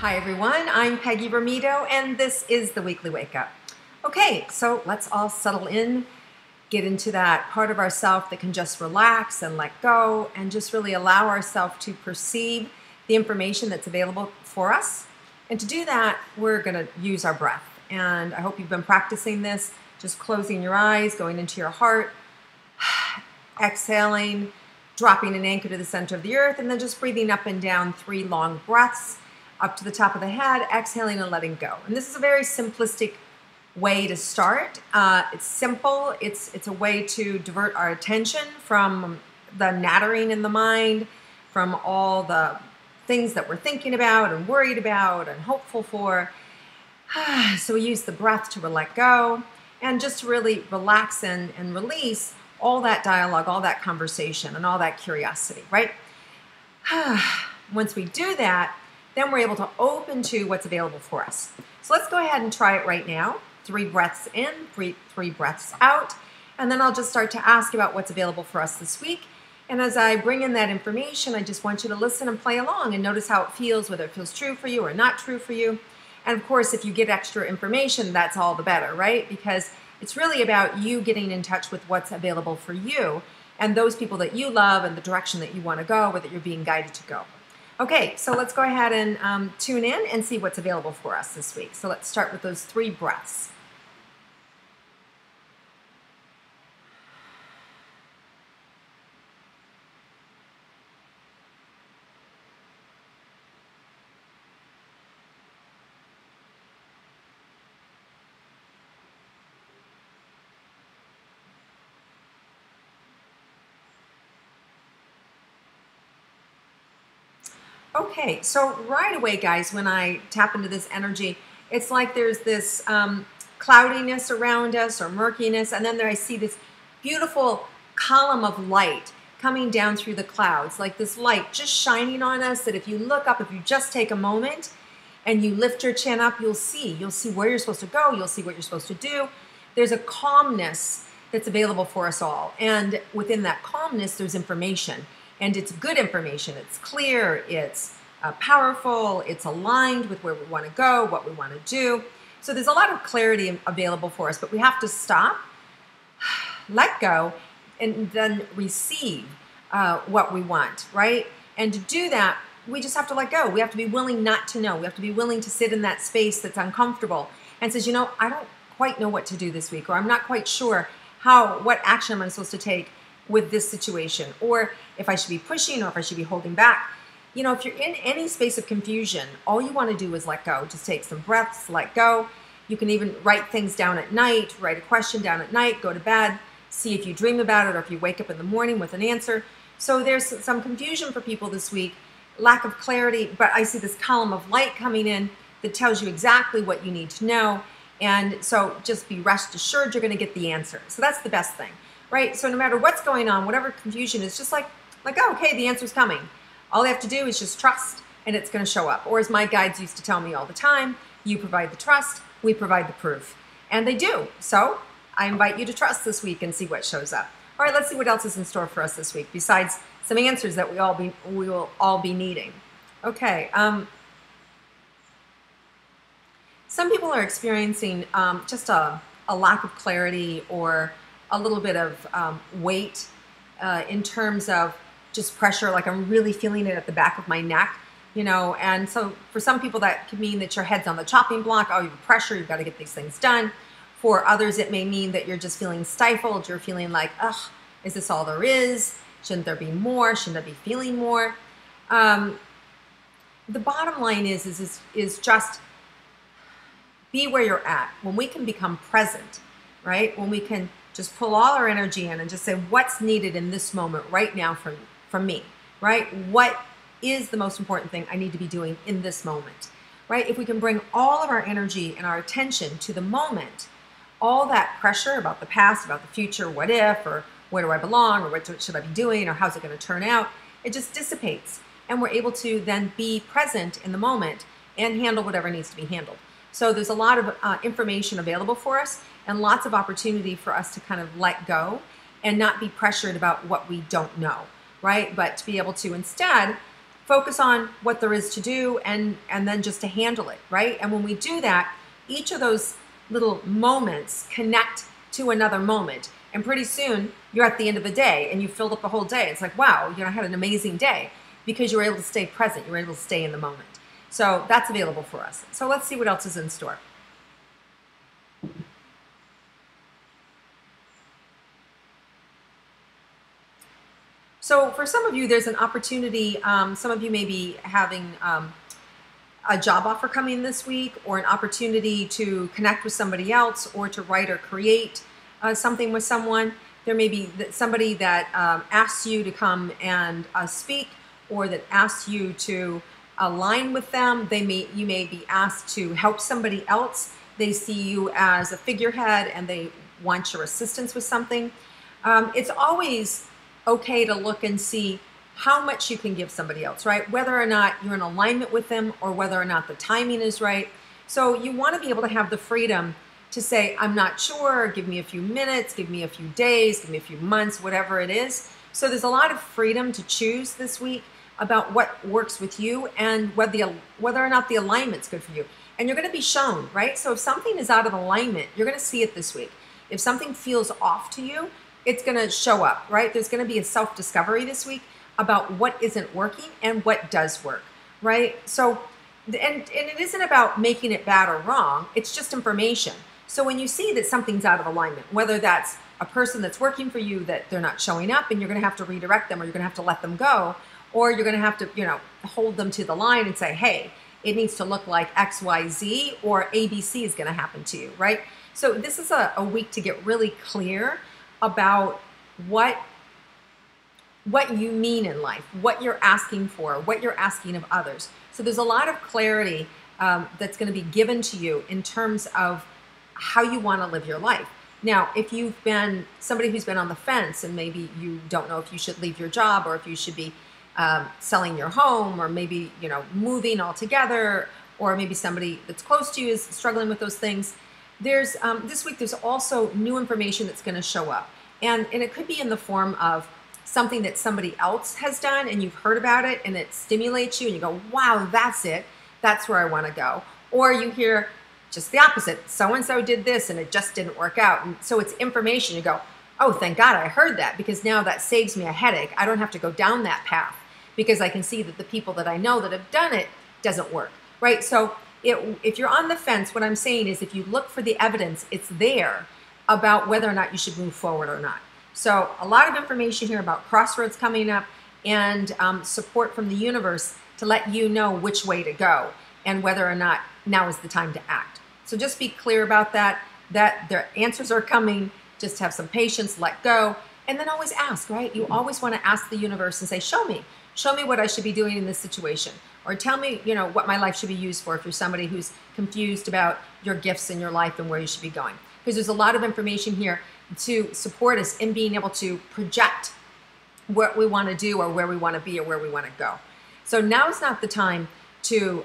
Hi everyone, I'm Peggy Rometo and this is the Weekly Wake Up. Okay, so let's all settle in, get into that part of ourself that can just relax and let go and just really allow ourselves to perceive the information that's available for us. And to do that, we're going to use our breath. And I hope you've been practicing this, just closing your eyes, going into your heart, exhaling, dropping an anchor to the center of the earth, and then just breathing up and down 3 long breaths up to the top of the head, exhaling and letting go. And this is a very simplistic way to start. It's simple. It's a way to divert our attention from the nattering in the mind, from all the things that we're thinking about and worried about and hopeful for. So we use the breath to let go and just to really relax and release all that dialogue, all that conversation, and all that curiosity, right? Once we do that, then we're able to open to what's available for us. So let's go ahead and try it right now. 3 breaths in, 3 breaths out, and then I'll just start to ask about what's available for us this week. And as I bring in that information, I just want you to listen and play along and notice how it feels, whether it feels true for you or not true for you. And of course, if you get extra information, that's all the better, right? Because it's really about you getting in touch with what's available for you and those people that you love and the direction that you want to go or that you're being guided to go. Okay, so let's go ahead and tune in and see what's available for us this week. So let's start with those 3 breaths. Okay, so right away, guys, when I tap into this energy, it's like there's this cloudiness around us or murkiness, and then there I see this beautiful column of light coming down through the clouds, like this light just shining on us that if you look up, if you just take a moment and you lift your chin up, you'll see where you're supposed to go, you'll see what you're supposed to do. There's a calmness that's available for us all, and within that calmness, there's information. And it's good information. It's clear, it's powerful, it's aligned with where we want to go, what we want to do. So there's a lot of clarity available for us, but we have to stop, let go, and then receive what we want, right? And to do that, we just have to let go. We have to be willing not to know. We have to be willing to sit in that space that's uncomfortable and says, you know, I don't quite know what to do this week, or I'm not quite sure what action I'm supposed to take with this situation, or if I should be pushing or if I should be holding back. You know, if you're in any space of confusion, all you want to do is let go. Just take some breaths, let go. You can even write things down at night, write a question down at night, go to bed, see if you dream about it or if you wake up in the morning with an answer. So there's some confusion for people this week, lack of clarity, but I see this column of light coming in that tells you exactly what you need to know. And so just be rest assured you're going to get the answer. So that's the best thing. Right? So no matter what's going on, whatever confusion is, just like, oh, okay, the answer's coming. All they have to do is just trust and it's going to show up. Or as my guides used to tell me all the time, you provide the trust, we provide the proof. And they do. So I invite you to trust this week and see what shows up. All right, let's see what else is in store for us this week, besides some answers that we will all be needing. Okay. Some people are experiencing just a lack of clarity or a little bit of weight in terms of just pressure, like I'm really feeling it at the back of my neck, you know, and so for some people that could mean that your head's on the chopping block, oh, you have pressure, you've got to get these things done. For others, it may mean that you're just feeling stifled, you're feeling like, ugh, is this all there is? Shouldn't there be more? Shouldn't I be feeling more? The bottom line is just be where you're at. When we can become present, right? When we can just pull all our energy in and just say, what's needed in this moment right now from me, right? What is the most important thing I need to be doing in this moment, right? If we can bring all of our energy and our attention to the moment, all that pressure about the past, about the future, what if, or where do I belong, or what should I be doing, or how's it going to turn out, it just dissipates. And we're able to then be present in the moment and handle whatever needs to be handled. So there's a lot of information available for us and lots of opportunity for us to kind of let go and not be pressured about what we don't know, right? But to be able to instead focus on what there is to do and then just to handle it, right? And when we do that, each of those little moments connect to another moment. And pretty soon you're at the end of the day and you filled up the whole day. It's like, wow, I had an amazing day because you were able to stay present. You were able to stay in the moment. So that's available for us. So let's see what else is in store. So for some of you, there's an opportunity. Some of you may be having a job offer coming this week, or an opportunity to connect with somebody else, or to write or create something with someone. There may be somebody that asks you to come and speak, or that asks you to align with them. You may be asked to help somebody else. They see you as a figurehead and they want your assistance with something. It's always okay to look and see how much you can give somebody else, right? Whether or not you're in alignment with them, or whether or not the timing is right. So you want to be able to have the freedom to say, I'm not sure, give me a few minutes, give me a few days, give me a few months, whatever it is. So there's a lot of freedom to choose this week about what works with you and whether or not the alignment's good for you. And you're going to be shown, right? So if something is out of alignment, you're going to see it this week. If something feels off to you, it's going to show up, right? There's going to be a self-discovery this week about what isn't working and what does work, right? So, and it isn't about making it bad or wrong. It's just information. So when you see that something's out of alignment, whether that's a person that's working for you that they're not showing up and you're going to have to redirect them, or you're going to have to let them go, or you're going to have to, hold them to the line and say, hey, it needs to look like X, Y, Z, or ABC is going to happen to you, right? So this is a week to get really clear about what you mean in life, what you're asking for, what you're asking of others. So there's a lot of clarity that's going to be given to you in terms of how you want to live your life. Now, if you've been somebody who's been on the fence and maybe you don't know if you should leave your job, or if you should be selling your home, or maybe, moving altogether, or maybe somebody that's close to you is struggling with those things, there's this week there's also new information that's going to show up, and it could be in the form of something that somebody else has done and you've heard about it and it stimulates you and you go, wow, that's it, that's where I want to go. Or you hear just the opposite, so and so did this and it just didn't work out, and so it's information. You go, oh, thank God I heard that, because now that saves me a headache. I don't have to go down that path, because I can see that the people that I know that have done it doesn't work, right? So if you're on the fence, what I'm saying is, if you look for the evidence, it's there about whether or not you should move forward or not. So a lot of information here about crossroads coming up, and support from the universe to let you know which way to go and whether or not now is the time to act. So just be clear about that their answers are coming. Just have some patience, let go, and then always ask, right? You always want to ask the universe and say, show me what I should be doing in this situation. Or tell me, what my life should be used for, if you're somebody who's confused about your gifts in your life and where you should be going. Because there's a lot of information here to support us in being able to project what we want to do, or where we want to be, or where we want to go. So now is not the time to,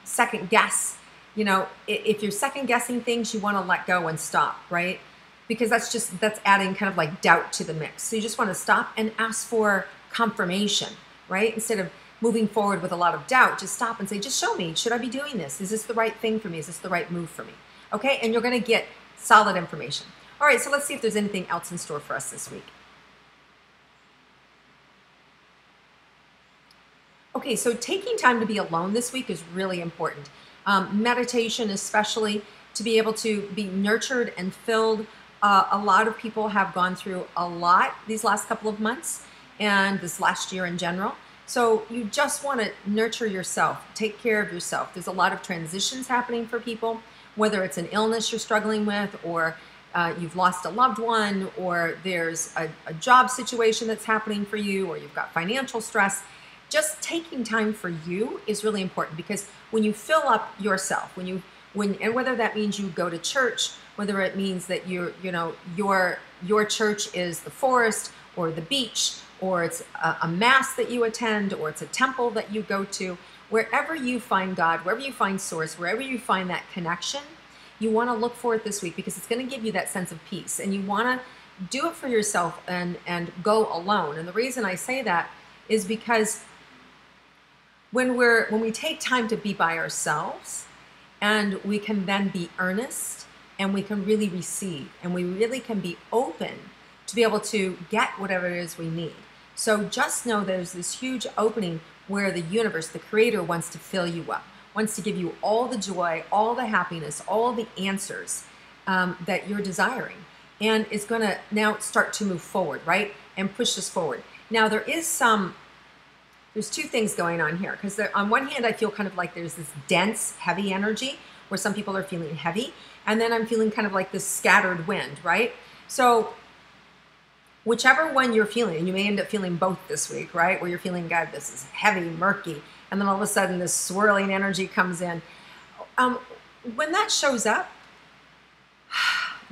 second guess. If you're second guessing things, you want to let go and stop, right? Because that's adding kind of like doubt to the mix. So you just want to stop and ask for confirmation, right? Instead of moving forward with a lot of doubt, just stop and say, just show me, should I be doing this? Is this the right thing for me? Is this the right move for me? Okay, and you're going to get solid information. All right, so let's see if there's anything else in store for us this week. Okay, so taking time to be alone this week is really important. Meditation, especially, to be able to be nurtured and filled. A lot of people have gone through a lot these last couple of months and this last year in general. So you just want to nurture yourself, take care of yourself. There's a lot of transitions happening for people, whether it's an illness you're struggling with, or you've lost a loved one, or there's a job situation that's happening for you, or you've got financial stress. Just taking time for you is really important, because when you fill up yourself, and whether that means you go to church, whether it means that your church is the forest or the beach, or it's a mass that you attend, or it's a temple that you go to, wherever you find God, wherever you find source, wherever you find that connection, you want to look for it this week, because it's going to give you that sense of peace, and you want to do it for yourself and go alone. And the reason I say that is because when we take time to be by ourselves, and we can then be earnest, and we can really receive, and we really can be open to be able to get whatever it is we need. So just know there's this huge opening where the universe, the creator, wants to fill you up, wants to give you all the joy, all the happiness, all the answers that you're desiring, and is going to now start to move forward, right? And push us forward. Now there's two things going on here, because on one hand, I feel kind of like there's this dense, heavy energy where some people are feeling heavy, and then I'm feeling kind of like this scattered wind, right? So whichever one you're feeling, and you may end up feeling both this week, right? Where you're feeling, God, this is heavy, murky, and then all of a sudden this swirling energy comes in. When that shows up,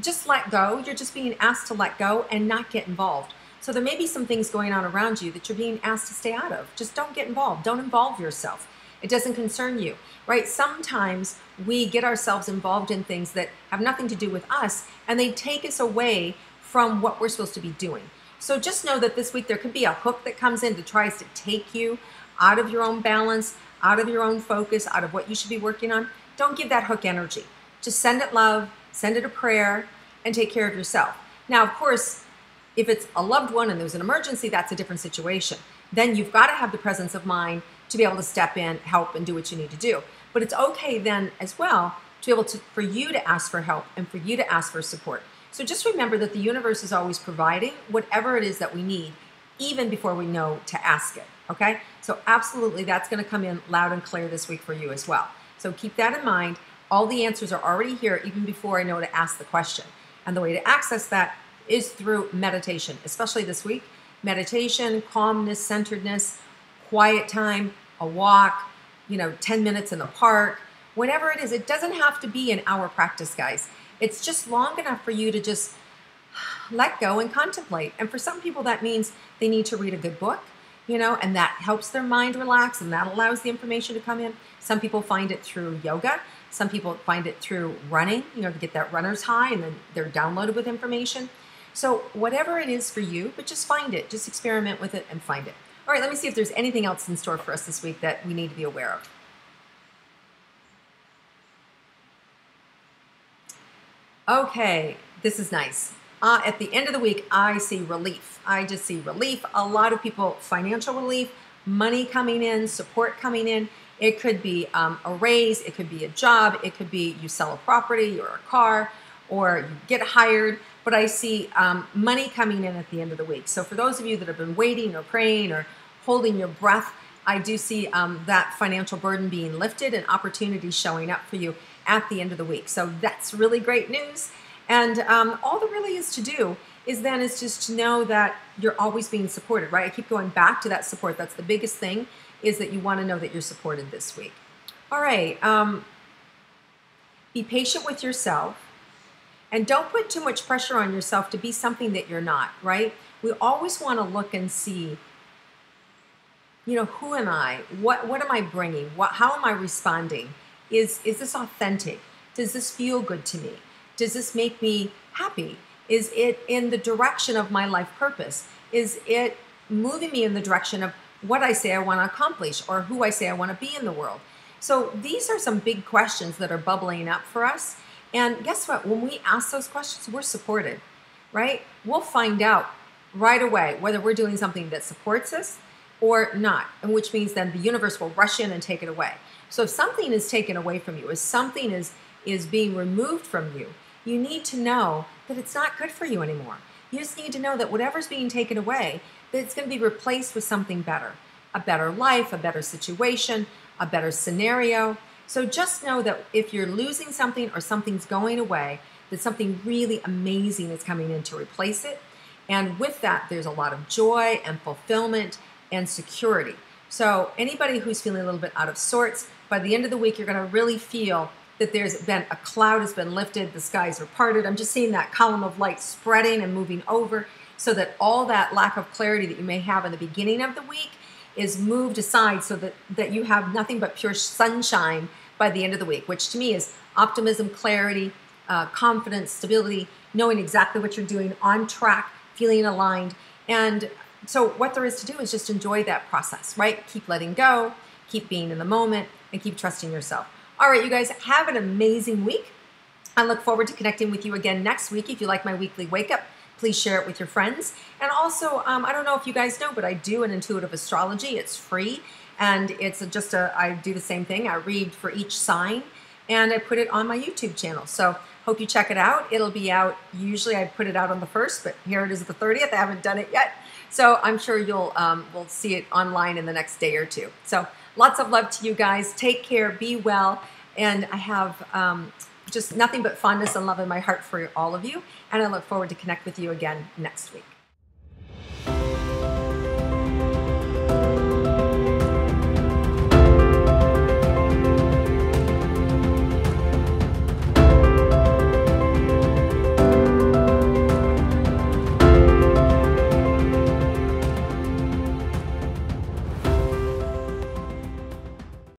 just let go. You're just being asked to let go and not get involved. So there may be some things going on around you that you're being asked to stay out of. Just don't get involved. Don't involve yourself. It doesn't concern you, right? Sometimes we get ourselves involved in things that have nothing to do with us, and they take us away from what we're supposed to be doing. So just know that this week there could be a hook that comes in that tries to take you out of your own balance, out of your own focus, out of what you should be working on. Don't give that hook energy. Just send it love, send it a prayer, and take care of yourself. Now, of course, if it's a loved one and there's an emergency, that's a different situation. Then you've got to have the presence of mind to be able to step in, help, and do what you need to do. But it's okay then as well to be able to, for you to ask for help and for you to ask for support. So just remember that the universe is always providing whatever it is that we need, even before we know to ask it, okay? So absolutely, that's going to come in loud and clear this week for you as well. So keep that in mind. All the answers are already here even before I know to ask the question. And the way to access that is through meditation, especially this week. Meditation, calmness, centeredness, quiet time, a walk, 10 minutes in the park, whatever it is. It doesn't have to be an hour practice, guys. It's just long enough for you to just let go and contemplate. And for some people, that means they need to read a good book, and that helps their mind relax, and that allows the information to come in. Some people find it through yoga. Some people find it through running, to get that runner's high, and then they're downloaded with information. So whatever it is for you, but just find it. Just experiment with it and find it. All right, let me see if there's anything else in store for us this week that we need to be aware of. Okay, this is nice. At the end of the week, I see relief. I just see relief. A lot of people, financial relief, money coming in, support coming in. It could be a raise. It could be a job. It could be you sell a property or a car, or you get hired. But I see money coming in at the end of the week. So for those of you that have been waiting or praying or holding your breath, I do see that financial burden being lifted and opportunities showing up for you at the end of the week. So that's really great news. And all there really is to do is just to know that you're always being supported, right? I keep going back to that support. That's the biggest thing, is that you want to know that you're supported this week. All right. Be patient with yourself, and don't put too much pressure on yourself to be something that you're not, right? We always want to look and see, who am I? What am I bringing? How am I responding? Is this authentic? Does this feel good to me? Does this make me happy? Is it in the direction of my life purpose? Is it moving me in the direction of what I say I want to accomplish, or who I say I want to be in the world? So these are some big questions that are bubbling up for us. And guess what? When we ask those questions, we're supported, right? We'll find out right away whether we're doing something that supports us or not, and which means then the universe will rush in and take it away. So if something is taken away from you, if something is being removed from you, you need to know that it's not good for you anymore. You just need to know that whatever's being taken away, that it's going to be replaced with something better, a better life, a better situation, a better scenario. So just know that if you're losing something or something's going away, that something really amazing is coming in to replace it. And with that, there's a lot of joy and fulfillment and security. So anybody who's feeling a little bit out of sorts, by the end of the week, you're going to really feel that there's been a cloud has been lifted, the skies are parted. I'm just seeing that column of light spreading and moving over, so that all that lack of clarity that you may have in the beginning of the week is moved aside, so that you have nothing but pure sunshine by the end of the week, which to me is optimism, clarity, confidence, stability, knowing exactly what you're doing, on track, feeling aligned. And so what there is to do is just enjoy that process, right? Keep letting go, keep being in the moment, and keep trusting yourself. All right, you guys, have an amazing week. I look forward to connecting with you again next week. If you like my weekly wake up, please share it with your friends. And also, I don't know if you guys know, but I do an intuitive astrology. It's free, and it's just I do the same thing. I read for each sign, and I put it on my YouTube channel. So hope you check it out. It'll be out, usually I put it out on the 1st, but here it is the 30th. I haven't done it yet. So I'm sure you'll will see it online in the next day or two. So lots of love to you guys. Take care, be well, and I have just nothing but fondness and love in my heart for all of you, and I look forward to connect with you again next week.